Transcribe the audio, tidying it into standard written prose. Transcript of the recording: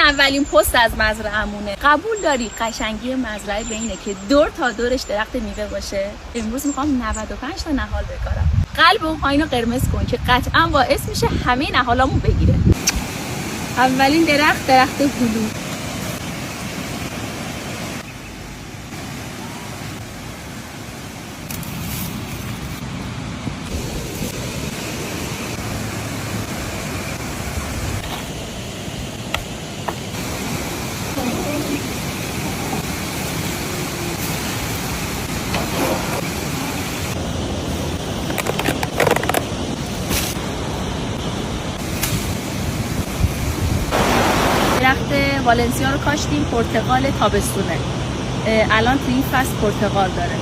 اولین پست از مزرعه‌مونه. قبول داری قشنگی مزرعه به اینه که دور تا دورش درخت میوه باشه؟ امروز میخوام 95 تا نهال بکارم. قلب اون پایینو قرمز کن که قطعا باعث میشه همه نهالامو بگیره. اولین درخت هلو. درخت والنسیا رو کاشتیم، پرتقال تابستونه. الان تو این فصل پرتقال داره.